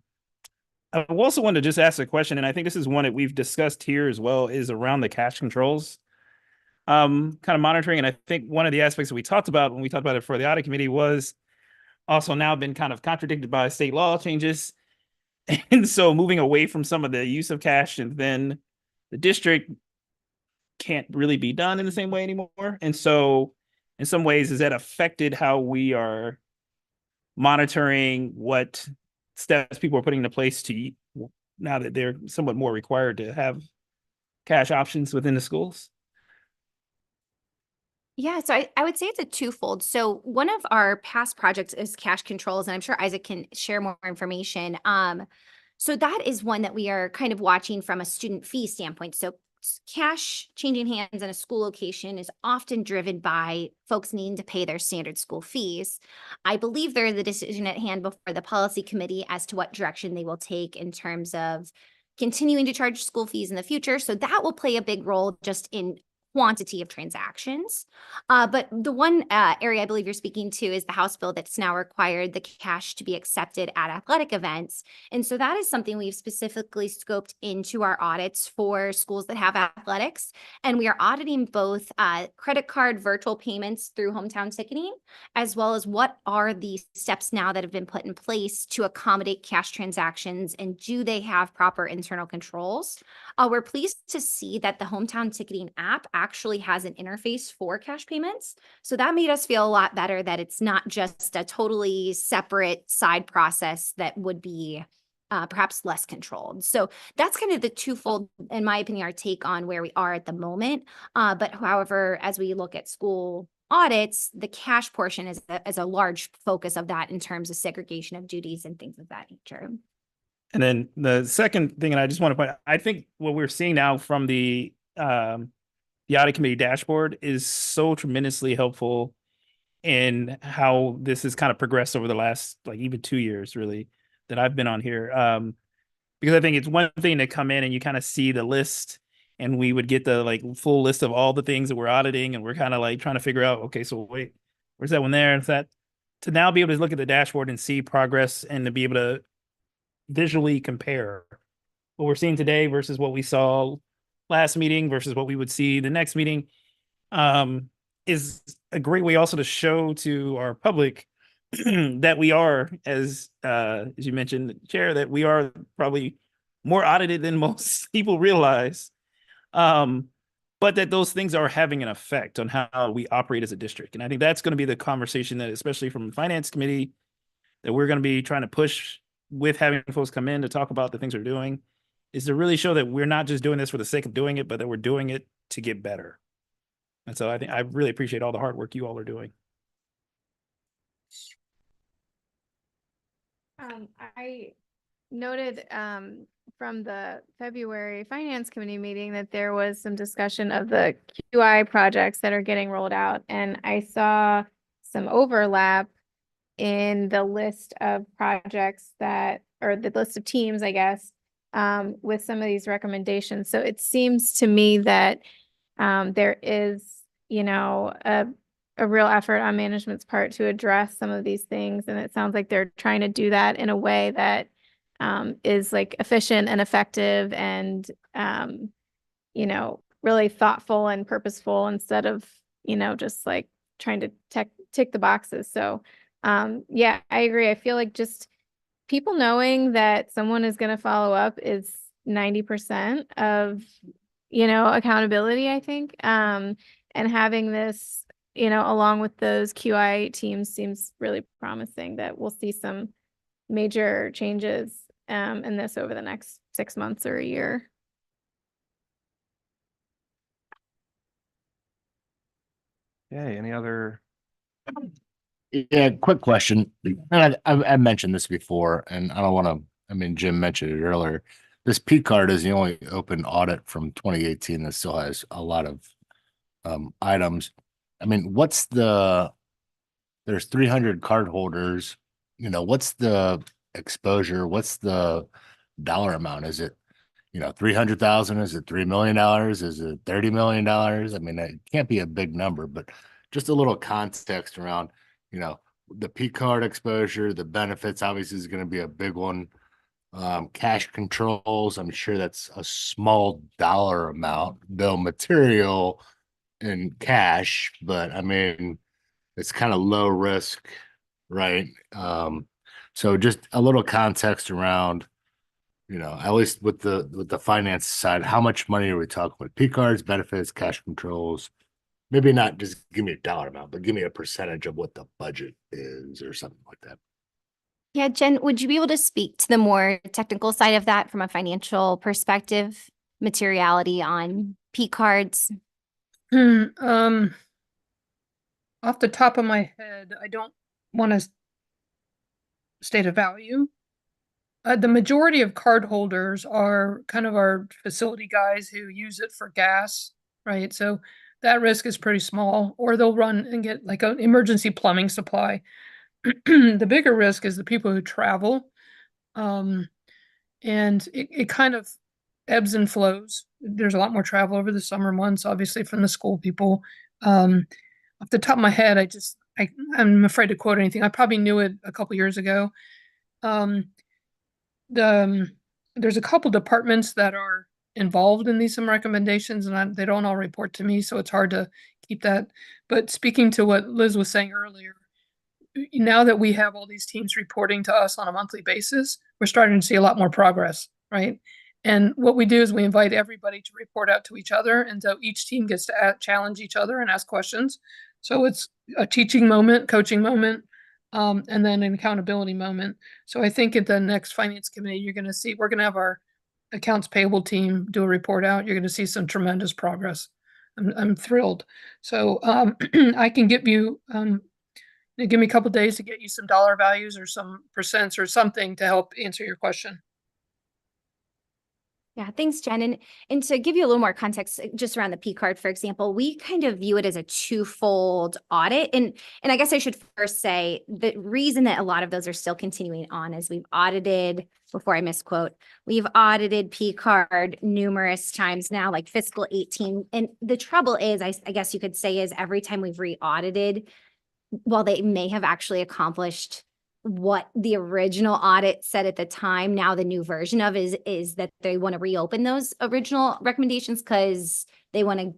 also wanted to just ask a question, and I think this is one that we've discussed here as well, is around the cash controls kind of monitoring. And I think one of the aspects that we talked about when we talked about it for the audit committee was also now been kind of contradicted by state law changes. And so moving away from some of the use of cash, and then the district can't really be done in the same way anymore. And so in some ways, has that affected how we are monitoring what steps people are putting into place to now that they're somewhat more required to have cash options within the schools? Yeah, so I would say it's a twofold. So one of our past projects is cash controls, and I'm sure Isaac can share more information. So that is one that we are kind of watching from a student fee standpoint. So cash changing hands in a school location is often driven by folks needing to pay their standard school fees. I believe there is a decision at hand before the policy committee as to what direction they will take in terms of continuing to charge school fees in the future. So that will play a big role just in quantity of transactions. But the one area I believe you're speaking to is the House bill that's now required the cash to be accepted at athletic events. And so that is something we've specifically scoped into our audits for schools that have athletics. And we are auditing both credit card virtual payments through hometown ticketing, as well as what are the steps now that have been put in place to accommodate cash transactions, and do they have proper internal controls? We're pleased to see that the hometown ticketing app actually has an interface for cash payments. So that made us feel a lot better that it's not just a totally separate side process that would be perhaps less controlled. So that's kind of the twofold, in my opinion, our take on where we are at the moment. But however, as we look at school audits, the cash portion is a large focus of that in terms of segregation of duties and things of that nature. And then the second thing, and I just want to point out, I think what we're seeing now from the audit committee dashboard is so tremendously helpful in how this has kind of progressed over the last, like, even 2 years, really, that I've been on here. Because I think it's one thing to come in and you kind of see the list, and we would get the like full list of all the things that we're auditing, and we're kind of like trying to figure out, okay, so wait, where's that one there? Is that to now be able to look at the dashboard and see progress, and to be able to visually compare what we're seeing today versus what we saw last meeting versus what we would see the next meeting, is a great way also to show to our public that we are, as you mentioned, Chair, that we are probably more audited than most people realize. But that those things are having an effect on how we operate as a district. And I think that's going to be the conversation that, especially from the Finance Committee, that we're going to be trying to push with having folks come in to talk about the things we're doing, is to really show that we're not just doing this for the sake of doing it, but that we're doing it to get better. And so I think I really appreciate all the hard work you all are doing. I noted from the February Finance Committee meeting that there was some discussion of the QI projects that are getting rolled out, and I saw some overlap in the list of projects that, or the list of teams, I guess, with some of these recommendations. So it seems to me that there is, a real effort on management's part to address some of these things. And it sounds like they're trying to do that in a way that is like efficient and effective and, really thoughtful and purposeful, instead of, just like trying to tick the boxes. So yeah, I agree. I feel like just people knowing that someone is going to follow up is 90% of, accountability, I think. And having this, along with those QI teams seems really promising, that we'll see some major changes in this over the next 6 months or a year. Okay, any other? Yeah, quick question. And I mentioned this before, and I don't want to, I mean, Jim mentioned it earlier. This P card is the only open audit from 2018 that still has a lot of items. I mean, there's 300 card holders, what's the exposure? What's the dollar amount? Is it, 300,000? Is it $3 million? Is it $30 million? I mean, it can't be a big number, but just a little context around, the P card exposure, the benefits obviously is going to be a big one. Cash controls, I'm sure that's a small dollar amount, though material in cash, but I mean, it's kind of low risk, right? So just a little context around, you know, at least with the finance side, how much money are we talking with P cards, benefits, cash controls? Maybe not just give me a dollar amount, but give me a percentage of what the budget is or something like that. Yeah, Jen, would you be able to speak to the more technical side of that from a financial perspective, materiality on P cards? Off the top of my head, I don't want to state a value. The majority of card holders are kind of our facility guys who use it for gas, right? So that risk is pretty small, or they'll run and get like an emergency plumbing supply. The bigger risk is the people who travel. And it kind of ebbs and flows. There's a lot more travel over the summer months, obviously, from the school people. Off the top of my head, I'm afraid to quote anything. I probably knew it a couple years ago. Um, there's a couple departments that are involved in some recommendations, and they don't all report to me, so it's hard to keep that. But speaking to what Liz was saying earlier, now that we have all these teams reporting to us on a monthly basis, we're starting to see a lot more progress, right? And what we do is we invite everybody to report out to each other, and so each team gets to challenge each other and ask questions. So it's a teaching moment, coaching moment, and then an accountability moment. So I think at the next finance committee, you're going to see we're going to have our accounts payable team do a report out. You're going to see some tremendous progress. I'm thrilled. So I can give you give me a couple days to get you some dollar values or some percents or something to help answer your question. Yeah, thanks, Jen. And to give you a little more context, just around the P card, for example, we kind of view it as a twofold audit. And I guess I should first say the reason that a lot of those are still continuing on is we've audited, before I misquote, we've audited P card numerous times now, like fiscal 18. And the trouble is, I guess you could say, is every time we've re-audited, while they may have actually accomplished what the original audit said at the time, now the new version of is that they want to reopen those original recommendations because they want to,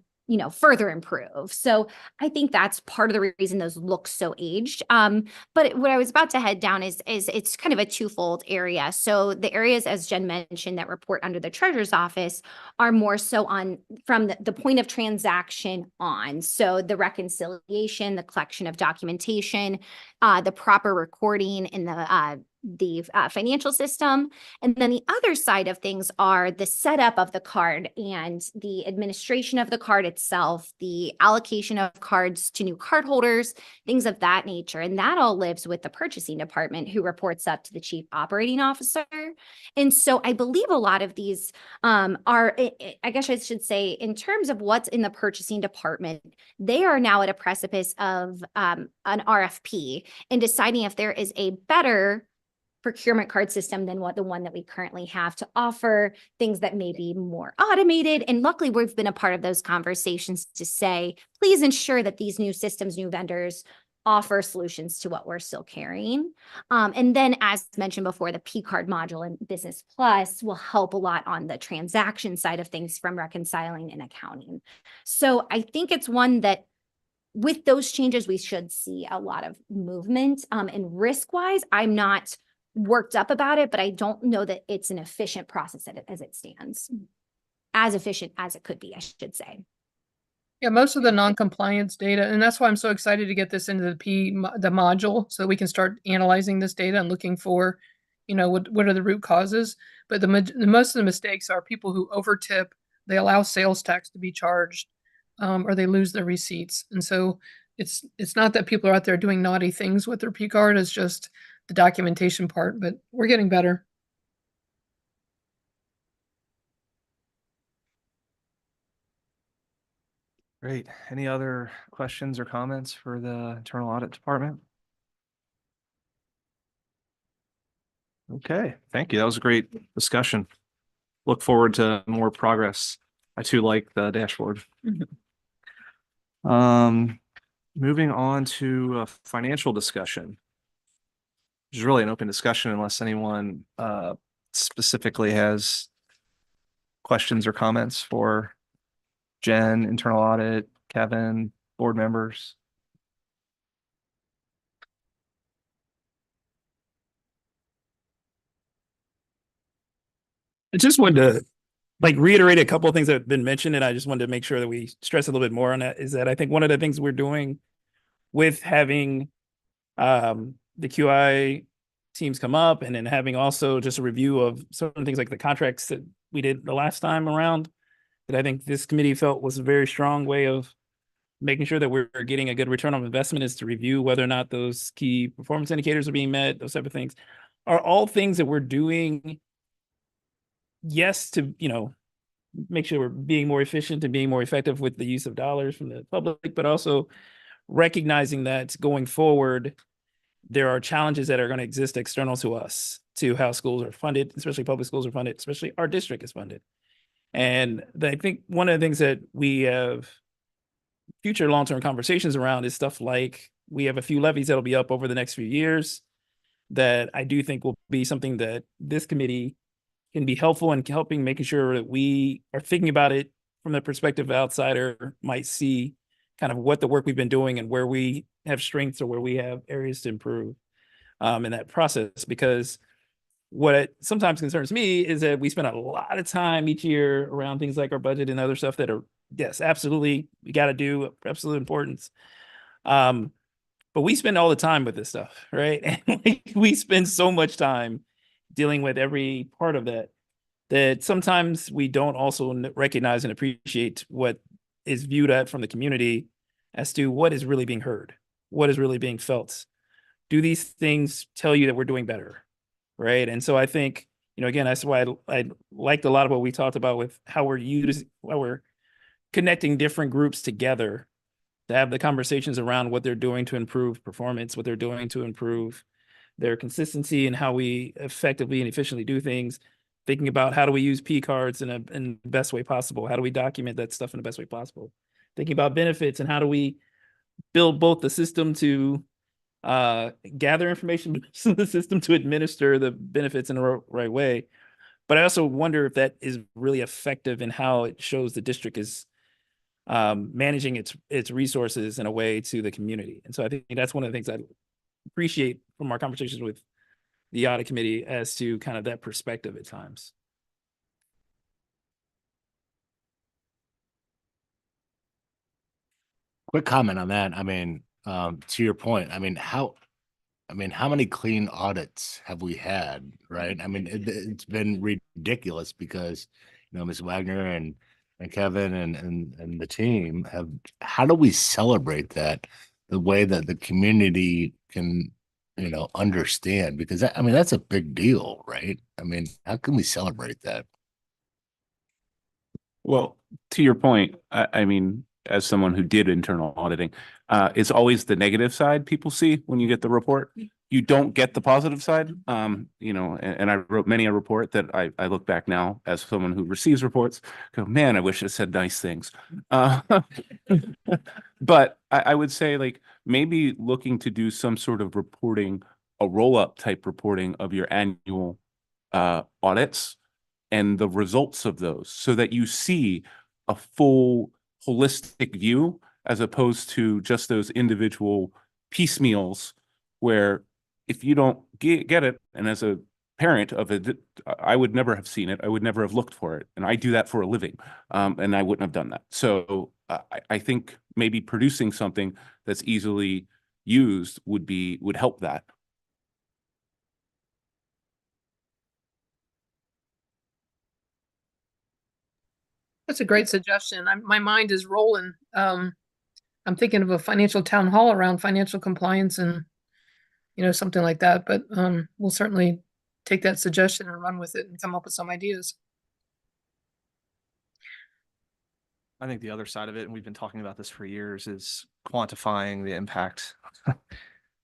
further improve. So I think that's part of the reason those look so aged. But what I was about to head down is it's kind of a twofold area. So the areas, as Jen mentioned, that report under the treasurer's office are more so on from the point of transaction on. So the reconciliation, the collection of documentation, the proper recording in the financial system. And then the other side of things are the setup of the card and the administration of the card itself, the allocation of cards to new cardholders, things of that nature. And that all lives with the purchasing department, who reports up to the chief operating officer. And so I believe a lot of these are, I guess I should say, in terms of what's in the purchasing department, they are now at a precipice of an RFP and deciding if there is a better procurement card system than the one that we currently have to offer things that may be more automated. And luckily, we've been a part of those conversations to say, please ensure that these new systems, new vendors offer solutions to what we're still carrying. And then, as mentioned before, the P card module and Business Plus will help a lot on the transaction side of things from reconciling and accounting. So I think it's one that with those changes, we should see a lot of movement. And risk-wise, I'm not worked up about it, but I don't know that it's an efficient process as it stands. As efficient as it could be, I should say. Yeah, most of the non-compliance data, and that's why I'm so excited to get this into the module, so we can start analyzing this data and looking for, what are the root causes. But most of the mistakes are people who overtip, they allow sales tax to be charged, or they lose their receipts. And so it's not that people are out there doing naughty things with their P card, it's just the documentation part, but we're getting better. Great. Any other questions or comments for the internal audit department? Okay, thank you. That was a great discussion. Look forward to more progress. I too like the dashboard. Moving on to a financial discussion, which is really an open discussion unless anyone specifically has questions or comments for Jen, internal audit, Kevin, board members. I just wanted to like reiterate a couple of things that have been mentioned, and I just wanted to make sure that we stress a little bit more on that. Is that I think one of the things we're doing with having the QI teams come up, and then having also just a review of certain things like the contracts that we did the last time around, that I think this committee felt was a very strong way of making sure that we're getting a good return on investment, is to review whether or not those key performance indicators are being met. Those type of things are all things that we're doing. Yes, to, you know, make sure we're being more efficient and being more effective with the use of dollars from the public, but also recognizing that going forward, there are challenges that are going to exist external to us, to how schools are funded, especially public schools are funded, especially our district is funded. And I think one of the things that we have future long-term conversations around is stuff like, we have a few levies that'll be up over the next few years that I do think will be something that this committee can be helpful in helping, making sure that we are thinking about it from the perspective of outsider might see kind of what the work we've been doing and where we have strengths or where we have areas to improve in that process. Because what sometimes concerns me is that we spend a lot of time each year around things like our budget and other stuff that are, yes, absolutely, we got to do, absolute importance. But we spend all the time with this stuff, right? And we spend so much time dealing with every part of that, that sometimes we don't also recognize and appreciate what is viewed at from the community as to what is really being heard, what is really being felt. Do these things tell you that we're doing better, right? And so I think, you know, again, that's why I liked a lot of what we talked about with how we're connecting different groups together to have the conversations around what they're doing to improve performance, what they're doing to improve their consistency and how we effectively and efficiently do things, thinking about how do we use P cards in the best way possible? How do we document that stuff in the best way possible? Thinking about benefits and how do we build both the system to gather information, but the system to administer the benefits in the right way. But I also wonder if that is really effective in how it shows the district is managing its resources in a way to the community. And so I think that's one of the things I appreciate from our conversations with the audit committee as to kind of that perspective at times. Quick comment on that. I mean, to your point, I mean, how many clean audits have we had, right? I mean, it's been ridiculous because, you know, Ms. Wagner and Kevin and the team have, how do we celebrate that the way that the community can, you know, understand? Because I mean, that's a big deal, right? I mean, how can we celebrate that? Well, to your point, I mean, as someone who did internal auditing, it's always the negative side people see when you get the report. You don't get the positive side. You know, and I wrote many a report that I look back now as someone who receives reports, go, man, I wish it said nice things. But I would say, like, maybe looking to do some sort of reporting, a roll-up type reporting of your annual audits and the results of those, so that you see a full holistic view as opposed to just those individual piecemeals where if you don't get it, and as a parent of it, I would never have seen it, I would never have looked for it, and I do that for a living, and I wouldn't have done that. So I think maybe producing something that's easily used would help that. That's a great suggestion. My mind is rolling. I'm thinking of a financial town hall around financial compliance and, you know, something like that. But we'll certainly take that suggestion and run with it and come up with some ideas. I think the other side of it, and we've been talking about this for years, is quantifying the impact,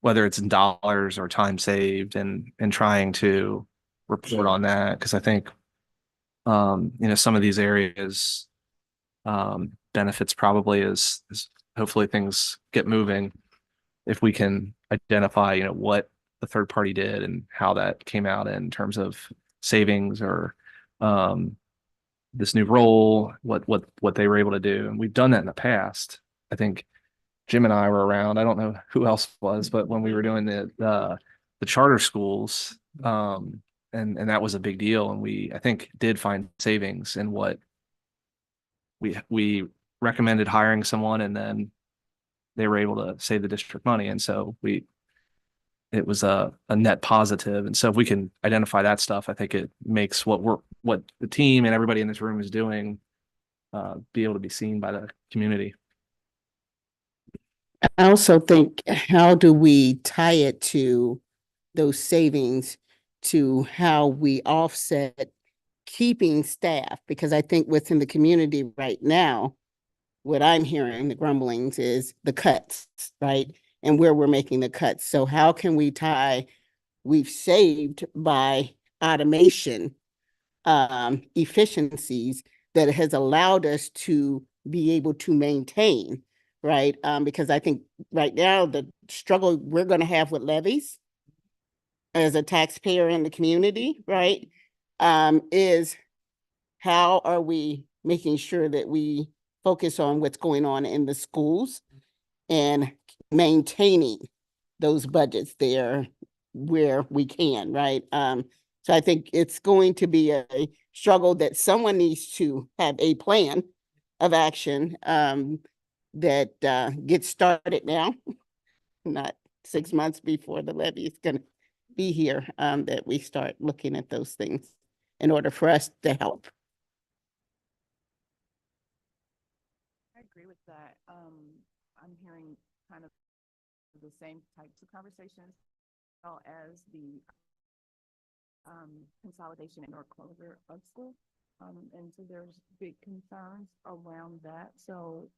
whether it's in dollars or time saved, and trying to report on that. Because I think, you know, some of these areas, benefits probably is hopefully things get moving. If we can identify, you know, what the third party did and how that came out in terms of savings or this new role, what they were able to do. And we've done that in the past. I think Jim and I were around. I don't know who else was, but when we were doing the charter schools, and that was a big deal. And I think, did find savings in what we recommended hiring someone, and then they were able to save the district money. And so it was a net positive. And so if we can identify that stuff, I think it makes what the team and everybody in this room is doing be able to be seen by the community. I also think, how do we tie it to those savings to how we offset keeping staff? Because I think within the community right now, what I'm hearing, the grumblings, is the cuts, right? And where we're making the cuts. So how can we tie, we've saved by automation, efficiencies that has allowed us to be able to maintain, right? Because I think right now the struggle we're going to have with levies as a taxpayer in the community, right? Is how are we making sure that we focus on what's going on in the schools and maintaining those budgets there where we can, right? So I think it's going to be a struggle that someone needs to have a plan of action that gets started now, not 6 months before the levy is going to be here, that we start looking at those things in order for us to help. I agree with that. I'm hearing kind of the same types of conversations as the consolidation and or closure of school. And so there's big concerns around that. So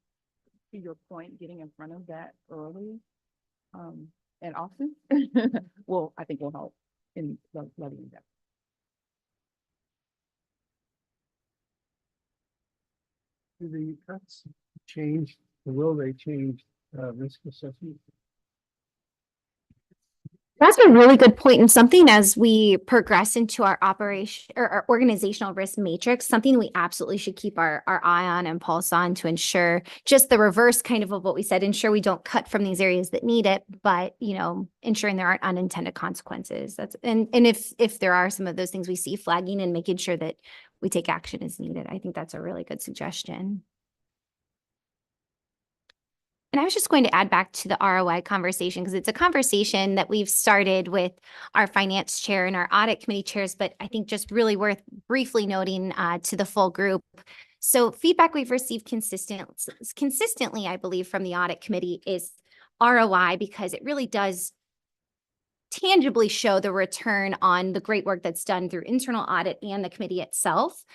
to your point, getting in front of that early and often I think will help in letting that. Do the cuts change, or will they change risk assessment? That's a really good point, and something as we progress into our operation or our organizational risk matrix, something we absolutely should keep our eye on and pulse on to ensure just the reverse kind of what we said, ensure we don't cut from these areas that need it, but ensuring there aren't unintended consequences. And if there are some of those things we see, flagging and making sure that we take action as needed. I think that's a really good suggestion. And I was just going to add back to the ROI conversation, because it's a conversation that we've started with our finance chair and our audit committee chairs, but I think just really worth briefly noting to the full group. So feedback we've received consistently, I believe, from the audit committee is ROI, because it really does tangibly show the return on the great work that's done through internal audit and the committee itself.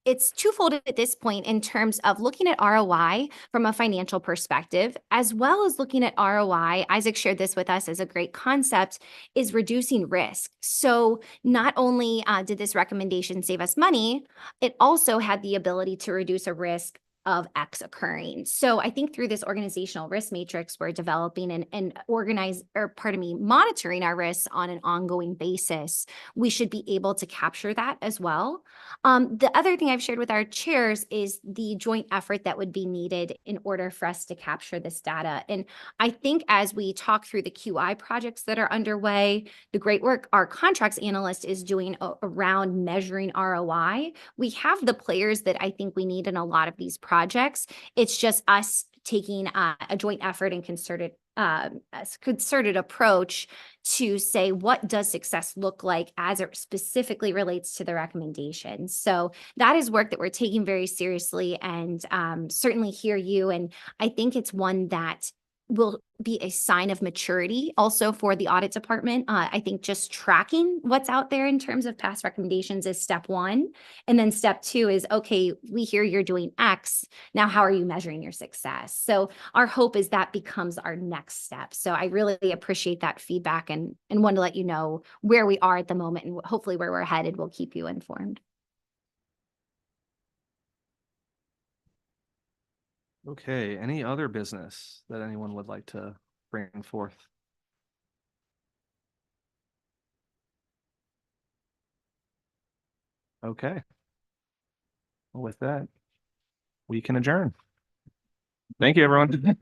It's twofold at this point in terms of looking at ROI from a financial perspective, as well as looking at ROI. Isaac shared this with us as a great concept, is reducing risk. So not only did this recommendation save us money, it also had the ability to reduce a risk of X occurring. So I think through this organizational risk matrix, we're developing and monitoring our risks on an ongoing basis. We should be able to capture that as well. The other thing I've shared with our chairs is the joint effort that would be needed in order for us to capture this data. And I think as we talk through the QI projects that are underway, the great work our contracts analyst is doing around measuring ROI, we have the players that I think we need in a lot of these projects. It's just us taking a joint effort and concerted approach to say, what does success look like as it specifically relates to the recommendations. So that is work that we're taking very seriously, and certainly hear you. And I think it's one that will be a sign of maturity also for the audit department. I think just tracking what's out there in terms of past recommendations is step one. And then step two is, okay, we hear you're doing X. Now, how are you measuring your success? So our hope is that becomes our next step. So I really appreciate that feedback and want to let you know where we are at the moment, and hopefully where we're headed. We'll keep you informed. Okay, any other business that anyone would like to bring forth? Okay. Well, with that, we can adjourn. Thank you, everyone.